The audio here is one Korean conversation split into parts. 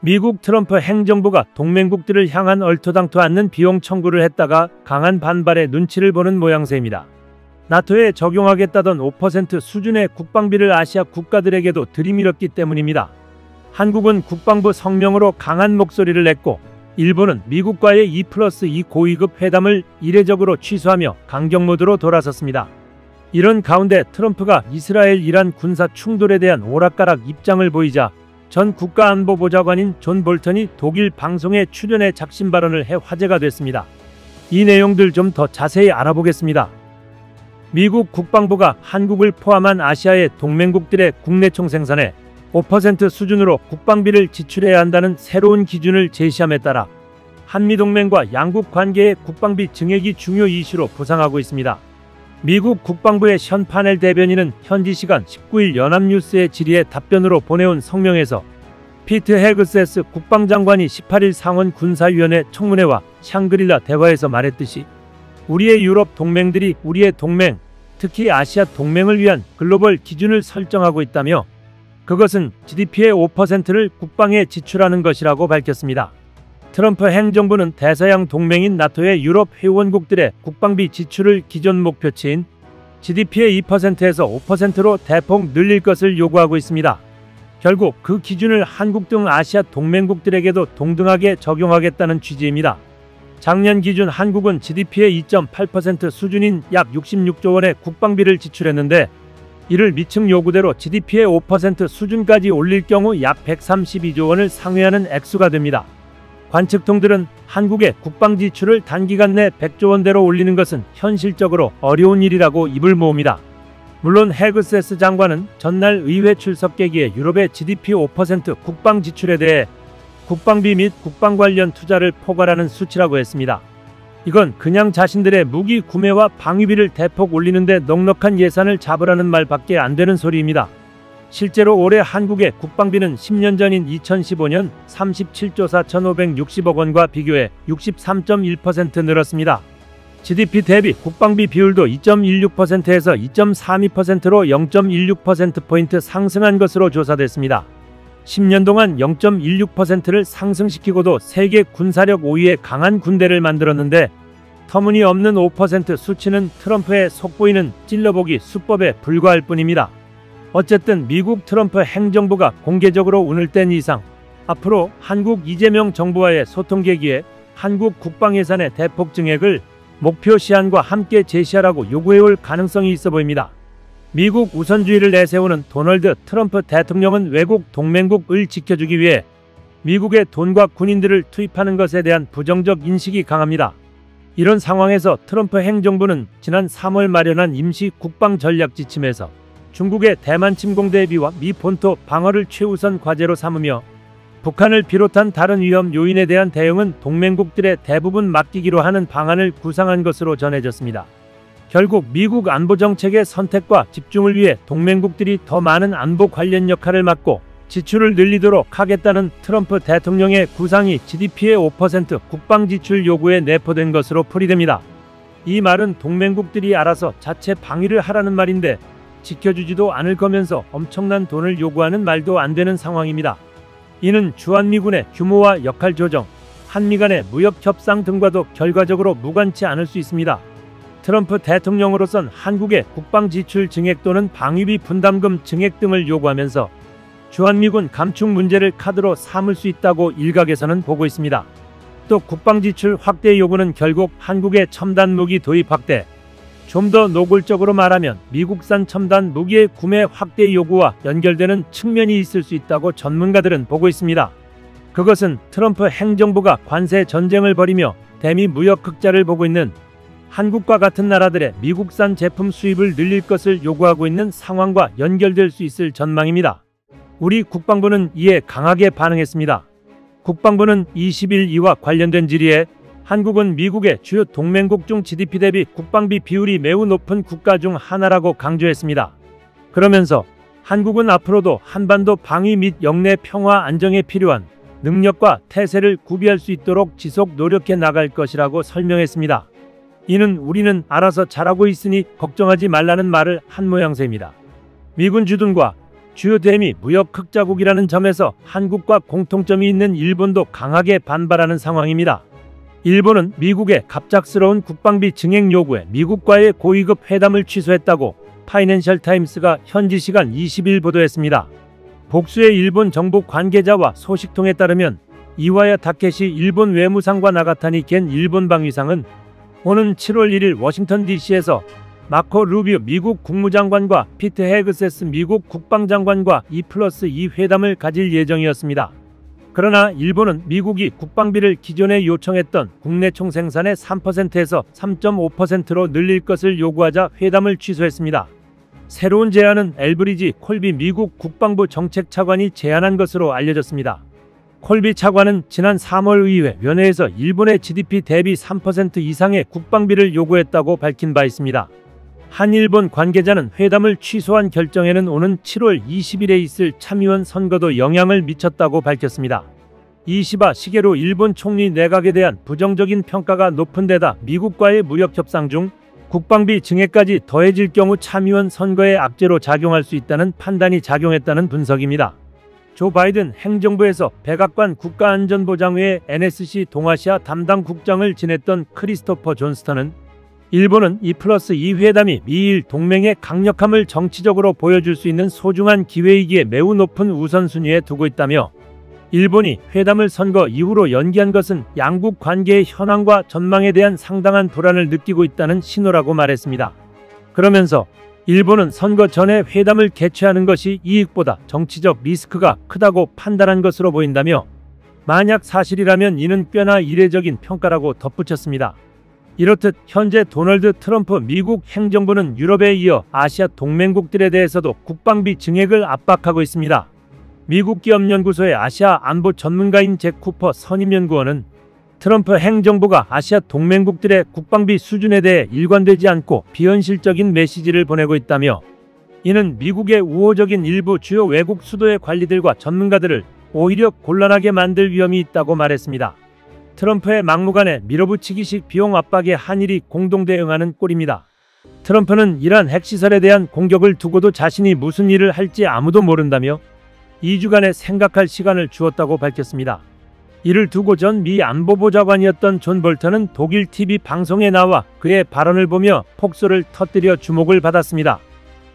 미국 트럼프 행정부가 동맹국들을 향한 얼토당토 않는 비용 청구를 했다가 강한 반발의 눈치를 보는 모양새입니다. 나토에 적용하겠다던 5% 수준의 국방비를 아시아 국가들에게도 들이밀었기 때문입니다. 한국은 국방부 성명으로 강한 목소리를 냈고, 일본은 미국과의 2+2 고위급 회담을 이례적으로 취소하며 강경 모드로 돌아섰습니다. 이런 가운데 트럼프가 이스라엘-이란 군사 충돌에 대한 오락가락 입장을 보이자 전 국가안보보좌관인 존 볼턴이 독일 방송에 출연해 작심 발언을 해 화제가 됐습니다. 이 내용들 좀 더 자세히 알아보겠습니다. 미국 국방부가 한국을 포함한 아시아의 동맹국들의 국내 총생산의 5% 수준으로 국방비를 지출해야 한다는 새로운 기준을 제시함에 따라 한미동맹과 양국 관계의 국방비 증액이 중요 이슈로 부상하고 있습니다. 미국 국방부의 션 파넬 대변인은 현지 시간 19일 연합뉴스의 질의에 답변으로 보내온 성명에서 피트 헤그세스 국방장관이 18일 상원 군사위원회 청문회와 샹그릴라 대화에서 말했듯이 우리의 유럽 동맹들이 우리의 동맹, 특히 아시아 동맹을 위한 글로벌 기준을 설정하고 있다며 그것은 GDP의 5%를 국방에 지출하는 것이라고 밝혔습니다. 트럼프 행정부는 대서양 동맹인 나토의 유럽 회원국들의 국방비 지출을 기존 목표치인 GDP의 2%에서 5%로 대폭 늘릴 것을 요구하고 있습니다. 결국 그 기준을 한국 등 아시아 동맹국들에게도 동등하게 적용하겠다는 취지입니다. 작년 기준 한국은 GDP의 2.8% 수준인 약 66조 원의 국방비를 지출했는데, 이를 미층 요구대로 GDP의 5% 수준까지 올릴 경우 약 132조 원을 상회하는 액수가 됩니다. 관측통들은 한국의 국방 지출을 단기간 내 100조 원대로 올리는 것은 현실적으로 어려운 일이라고 입을 모읍니다. 물론 헤그세스 장관은 전날 의회 출석 계기에 유럽의 GDP 5% 국방 지출에 대해 국방비 및 국방 관련 투자를 포괄하는 수치라고 했습니다. 이건 그냥 자신들의 무기 구매와 방위비를 대폭 올리는데 넉넉한 예산을 잡으라는 말밖에 안 되는 소리입니다. 실제로 올해 한국의 국방비는 10년 전인 2015년 37조 4,560억 원과 비교해 63.1% 늘었습니다. GDP 대비 국방비 비율도 2.16%에서 2.32%로 0.16%포인트 상승한 것으로 조사됐습니다. 10년 동안 0.16%를 상승시키고도 세계 군사력 5위의 강한 군대를 만들었는데, 터무니없는 5% 수치는 트럼프의 속보이는 찔러보기 수법에 불과할 뿐입니다. 어쨌든 미국 트럼프 행정부가 공개적으로 운을 뗀 이상 앞으로 한국 이재명 정부와의 소통 계기에 한국 국방 예산의 대폭 증액을 목표 시한과 함께 제시하라고 요구해올 가능성이 있어 보입니다. 미국 우선주의를 내세우는 도널드 트럼프 대통령은 외국 동맹국을 지켜주기 위해 미국의 돈과 군인들을 투입하는 것에 대한 부정적 인식이 강합니다. 이런 상황에서 트럼프 행정부는 지난 3월 마련한 임시 국방 전략 지침에서 중국의 대만 침공 대비와 미 본토 방어를 최우선 과제로 삼으며 북한을 비롯한 다른 위험 요인에 대한 대응은 동맹국들의 대부분 맡기기로 하는 방안을 구상한 것으로 전해졌습니다. 결국 미국 안보정책의 선택과 집중을 위해 동맹국들이 더 많은 안보 관련 역할을 맡고 지출을 늘리도록 하겠다는 트럼프 대통령의 구상이 GDP의 5% 국방 지출 요구에 내포된 것으로 풀이됩니다. 이 말은 동맹국들이 알아서 자체 방위를 하라는 말인데 지켜주지도 않을 거면서 엄청난 돈을 요구하는 말도 안 되는 상황입니다. 이는 주한미군의 규모와 역할 조정, 한미 간의 무역 협상 등과도 결과적으로 무관치 않을 수 있습니다. 트럼프 대통령으로선 한국의 국방 지출 증액 또는 방위비 분담금 증액 등을 요구하면서 주한미군 감축 문제를 카드로 삼을 수 있다고 일각에서는 보고 있습니다. 또 국방 지출 확대 요구는 결국 한국의 첨단 무기 도입 확대, 좀 더 노골적으로 말하면 미국산 첨단 무기의 구매 확대 요구와 연결되는 측면이 있을 수 있다고 전문가들은 보고 있습니다. 그것은 트럼프 행정부가 관세 전쟁을 벌이며 대미 무역 흑자를 보고 있는 한국과 같은 나라들의 미국산 제품 수입을 늘릴 것을 요구하고 있는 상황과 연결될 수 있을 전망입니다. 우리 국방부는 이에 강하게 반응했습니다. 국방부는 20일 이와 관련된 질의에 한국은 미국의 주요 동맹국 중 GDP 대비 국방비 비율이 매우 높은 국가 중 하나라고 강조했습니다. 그러면서 한국은 앞으로도 한반도 방위 및 영내 평화 안정에 필요한 능력과 태세를 구비할 수 있도록 지속 노력해 나갈 것이라고 설명했습니다. 이는 우리는 알아서 잘하고 있으니 걱정하지 말라는 말을 한 모양새입니다. 미군 주둔과 주요 대미 무역 흑자국이라는 점에서 한국과 공통점이 있는 일본도 강하게 반발하는 상황입니다. 일본은 미국의 갑작스러운 국방비 증액 요구에 미국과의 고위급 회담을 취소했다고 파이낸셜 타임스가 현지 시간 20일 보도했습니다. 복수의 일본 정부 관계자와 소식통에 따르면 이와야 타케시 일본 외무상과 나가타니 겐 일본 방위상은 오는 7월 1일 워싱턴 DC에서 마코 루비오 미국 국무장관과 피트 헤그세스 미국 국방장관과 2+2 회담을 가질 예정이었습니다. 그러나 일본은 미국이 국방비를 기존에 요청했던 국내 총생산의 3%에서 3.5%로 늘릴 것을 요구하자 회담을 취소했습니다. 새로운 제안은 엘브리지 콜비 미국 국방부 정책차관이 제안한 것으로 알려졌습니다. 콜비 차관은 지난 3월 의회 위원회에서 일본의 GDP 대비 3% 이상의 국방비를 요구했다고 밝힌 바 있습니다. 한일본 관계자는 회담을 취소한 결정에는 오는 7월 20일에 있을 참의원 선거도 영향을 미쳤다고 밝혔습니다. 이시바 시게루 일본 총리 내각에 대한 부정적인 평가가 높은 데다 미국과의 무역 협상 중 국방비 증액까지 더해질 경우 참의원 선거에 악재로 작용할 수 있다는 판단이 작용했다는 분석입니다. 조 바이든 행정부에서 백악관 국가안전보장회의 NSC 동아시아 담당 국장을 지냈던 크리스토퍼 존스턴은 일본은 2+2 회담이 미일 동맹의 강력함을 정치적으로 보여줄 수 있는 소중한 기회이기에 매우 높은 우선순위에 두고 있다며 일본이 회담을 선거 이후로 연기한 것은 양국 관계의 현황과 전망에 대한 상당한 불안을 느끼고 있다는 신호라고 말했습니다. 그러면서 일본은 선거 전에 회담을 개최하는 것이 이익보다 정치적 리스크가 크다고 판단한 것으로 보인다며 만약 사실이라면 이는 꽤나 이례적인 평가라고 덧붙였습니다. 이렇듯 현재 도널드 트럼프 미국 행정부는 유럽에 이어 아시아 동맹국들에 대해서도 국방비 증액을 압박하고 있습니다. 미국 기업연구소의 아시아 안보 전문가인 잭 쿠퍼 선임연구원은 트럼프 행정부가 아시아 동맹국들의 국방비 수준에 대해 일관되지 않고 비현실적인 메시지를 보내고 있다며 이는 미국의 우호적인 일부 주요 외국 수도의 관리들과 전문가들을 오히려 곤란하게 만들 위험이 있다고 말했습니다. 트럼프의 막무가내 밀어붙이기식 비용 압박에 한일이 공동 대응하는 꼴입니다. 트럼프는 이란 핵시설에 대한 공격을 두고도 자신이 무슨 일을 할지 아무도 모른다며 2주간의 생각할 시간을 주었다고 밝혔습니다. 이를 두고 전 미 안보보좌관이었던 존 볼턴은 독일 TV 방송에 나와 그의 발언을 보며 폭소를 터뜨려 주목을 받았습니다.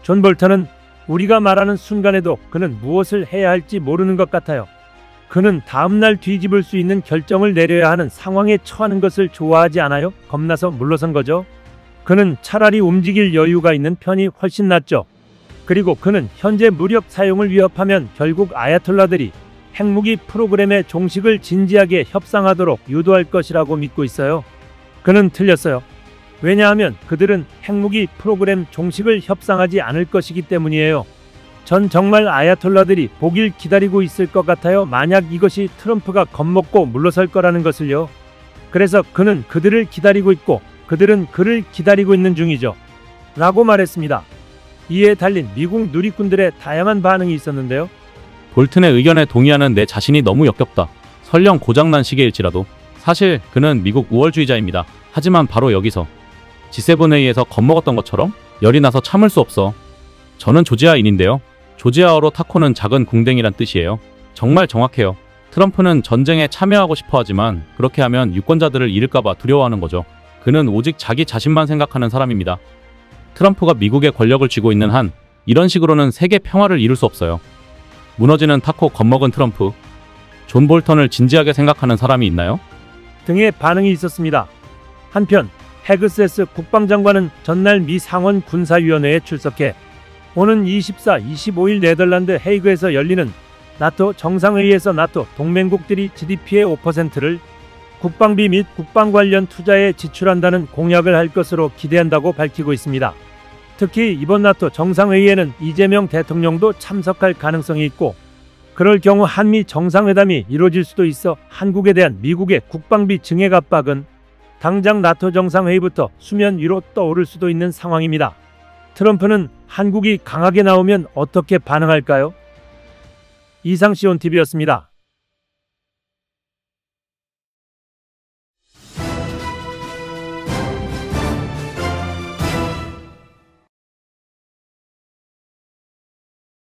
존 볼턴은 우리가 말하는 순간에도 그는 무엇을 해야 할지 모르는 것 같아요. 그는 다음날 뒤집을 수 있는 결정을 내려야 하는 상황에 처하는 것을 좋아하지 않아요? 겁나서 물러선 거죠. 그는 차라리 움직일 여유가 있는 편이 훨씬 낫죠. 그리고 그는 현재 무력 사용을 위협하면 결국 아야톨라들이 핵무기 프로그램의 종식을 진지하게 협상하도록 유도할 것이라고 믿고 있어요. 그는 틀렸어요. 왜냐하면 그들은 핵무기 프로그램 종식을 협상하지 않을 것이기 때문이에요. 전 정말 아야톨라들이 보길 기다리고 있을 것 같아요. 만약 이것이 트럼프가 겁먹고 물러설 거라는 것을요. 그래서 그는 그들을 기다리고 있고 그들은 그를 기다리고 있는 중이죠. 라고 말했습니다. 이에 달린 미국 누리꾼들의 다양한 반응이 있었는데요. 볼튼의 의견에 동의하는 내 자신이 너무 역겹다. 설령 고장난 시계일지라도. 사실 그는 미국 우월주의자입니다. 하지만 바로 여기서 G7 회의에서 겁먹었던 것처럼 열이 나서 참을 수 없어. 저는 조지아인인데요. 조지아어로 타코는 작은 궁뎅이란 뜻이에요. 정말 정확해요. 트럼프는 전쟁에 참여하고 싶어 하지만 그렇게 하면 유권자들을 잃을까봐 두려워하는 거죠. 그는 오직 자기 자신만 생각하는 사람입니다. 트럼프가 미국의 권력을 쥐고 있는 한 이런 식으로는 세계 평화를 이룰 수 없어요. 무너지는 타코 겁먹은 트럼프. 존 볼턴을 진지하게 생각하는 사람이 있나요? 등의 반응이 있었습니다. 한편 헤그세스 국방장관은 전날 미 상원 군사위원회에 출석해 오는 24, 25일 네덜란드 헤이그에서 열리는 나토 정상회의에서 나토 동맹국들이 GDP의 5%를 국방비 및 국방 관련 투자에 지출한다는 공약을 할 것으로 기대한다고 밝히고 있습니다. 특히 이번 나토 정상회의에는 이재명 대통령도 참석할 가능성이 있고 그럴 경우 한미 정상회담이 이루어질 수도 있어 한국에 대한 미국의 국방비 증액 압박은 당장 나토 정상회의부터 수면 위로 떠오를 수도 있는 상황입니다. 트럼프는 한국이 강하게 나오면 어떻게 반응할까요? 이상 시온TV였습니다.